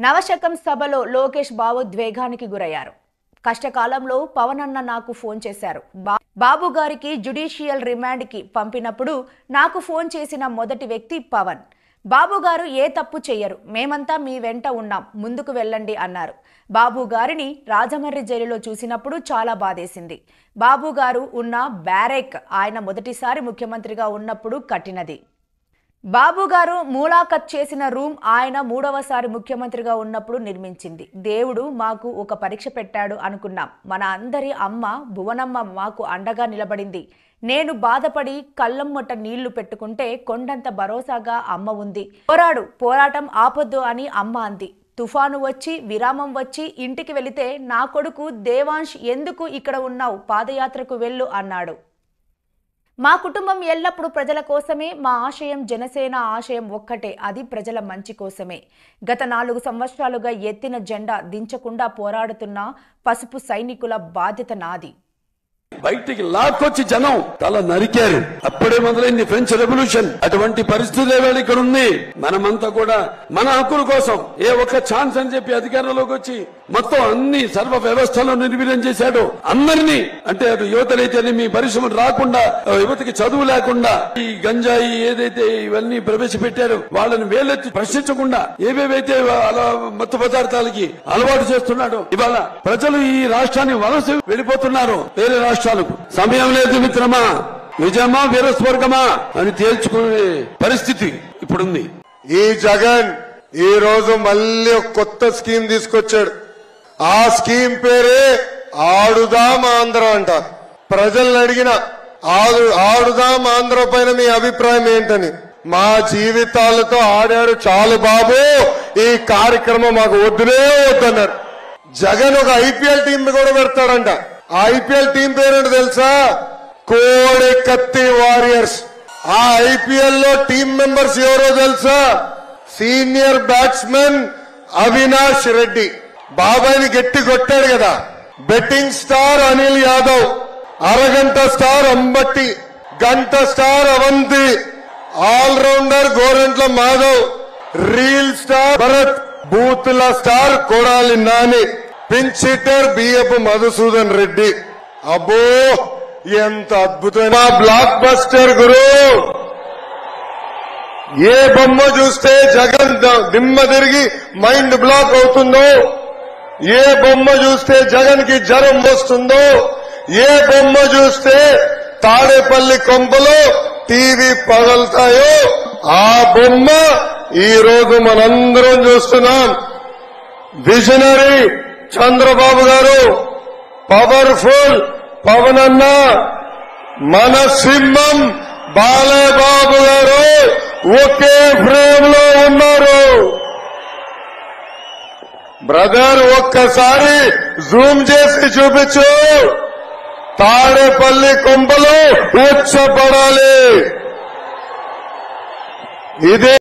నవశకం సభలో లోకేష్ భావోద్వేగానికి గురయ్యారు. కష్టకాలంలో పవన్ అన్న నాకు ఫోన్ చేశారు. బాబు గారికి జ్యుడిషియల్ రిమాండ్ కి పంపినప్పుడు నాకు ఫోన్ చేసిన మొదటి వ్యక్తి పవన్. బాబు గారు ఏ తప్పు చెయ్యరు, మేమంతా మీ వెంట ఉన్నాం, ముందుకు వెళ్ళండి అన్నారు. బాబు గారిని రాజమండ్రి జైలులో చూసినప్పుడు చాలా బాధేసింది. బాబు గారు ఉన్న బ్యారెక్ ఆయన మొదటిసారి ముఖ్యమంత్రిగా ఉన్నప్పుడు కట్టినది. బాబు గారు మూలాఖత్ చేసిన రూమ్ ఆయన మూడవసారి ముఖ్యమంత్రిగా ఉన్నప్పుడు నిర్మించింది. దేవుడు మాకు ఒక పరీక్ష పెట్టాడు అనుకున్నాం. మన అందరి అమ్మ భువనమ్మ మాకు అండగా నిలబడింది. నేను బాధపడి కళ్ళమ్మట నీళ్లు పెట్టుకుంటే కొండంత భరోసాగా అమ్మ ఉంది. పోరాటం ఆపొద్దు అని అమ్మ అంది. తుఫాను వచ్చి విరామం వచ్చి ఇంటికి వెళితే నా కొడుకు దేవాంశ్ ఎందుకు ఇక్కడ ఉన్నావు, పాదయాత్రకు వెళ్ళు అన్నాడు. మా కుటుంబం ఎల్లప్పుడూ ప్రజల కోసమే. మా ఆశయం జనసేన ఆశయం ఒక్కటే, అది ప్రజల మంచి కోసమే. గత 4 సంవత్సరాలుగా ఎత్తిన జెండా దించకుండా పోరాడుతున్న పసుపు సైనికుల బాధ్యత నాది. బయటికి లాక్కొచ్చి జనం తల నరికారు. అప్పుడే మొదలైంది ఫ్రెంచ్ రెవల్యూషన్. అటువంటి పరిస్థితి ఇక్కడ ఉంది. మనమంతా కూడా మన హక్కుల కోసం ఏ ఒక్క ఛాన్స్ అని చెప్పి అధికారంలోకి వచ్చి మొత్తం అన్ని సర్వ వ్యవస్థలను నిర్వీర్యం చేశాడు. అందరినీ అంటే అటు యువతలైతే మీ పరిశ్రమలు రాకుండా, యువతకి చదువు లేకుండా, ఈ గంజాయి ఏదైతే ఇవన్నీ ప్రవేశపెట్టారు వాళ్ళని వేలెత్తి ప్రశ్నించకుండా ఏవేవైతే అలా మత్తు పదార్థాలకి అలవాటు చేస్తున్నాడు. ఇవాళ ప్రజలు ఈ రాష్ట్రాన్ని వలస వెళ్ళిపోతున్నారు వేరే రాష్ట్రాలకు. సమయం లేదు మిత్రమా, నిజమా వీరస్వర్గమా అని తేల్చుకునే పరిస్థితి ఇప్పుడుంది. ఈ జగన్ ఈ రోజు మళ్ళీ ఒక కొత్త స్కీమ్ తీసుకొచ్చాడు. ఆ స్కీమ్ పేరే ఆడుదాం ఆంధ్ర అంట. ప్రజల్ని అడిగిన ఆడుదాం ఆంధ్ర పైన మీ అభిప్రాయం ఏంటని. మా జీవితాలతో ఆడాడు, చాలు బాబు, ఈ కార్యక్రమం మాకు వద్దునే వద్దన్నారు. జగన్ ఒక ఐపీఎల్ టీం కూడా పెడతాడంట. ఆ ఐపీఎల్ టీం పేరేంటో తెలుసా? కోడి కత్తి వారియర్స్. ఆ ఐపీఎల్ లో టీం మెంబర్స్ ఎవరో తెలుసా? Senior batsmen Avinash Reddy. బాబాయిని గట్టి కొట్టాడు కదా. బెట్టింగ్ స్టార్ అనిల్ యాదవ్, అరగంట స్టార్ అంబట్టి, గంట star Avanti, allrounder Gorantla Madhav, reel star Bharat, బూతుల star Kodali Nani, pinch hitter Biyyapu Madhusudan Reddy. అబ్బో ఎంత అద్భుతమైన బ్లాక్ బస్టర్ గురు. ఏ బొమ్మ చూస్తే జగన్ దిమ్మ తిరిగి మైండ్ బ్లాక్ అవుతుందో, ఏ బొమ్మ చూస్తే జగన్ కి జ్వరం వస్తుందో, ఏ బొమ్మ చూస్తే తాడేపల్లి కొంపలో టీవీ పగలుతాయో ఆ బొమ్మ ఈ రోజు మనందరం చూస్తున్నాం. విజనరీ చంద్రబాబు గారు, పవర్ఫుల్ పవన్ అన్న, మన సింహం బాలబాబు గారు ఒకే ఫ్రేమ్ లో ఉన్నారు. బ్రదర్ ఒక్కసారి జూమ్ చేసి చూపించు. తాడేపల్లి కొంపలో ఉచ్చపడాలి. ఇదే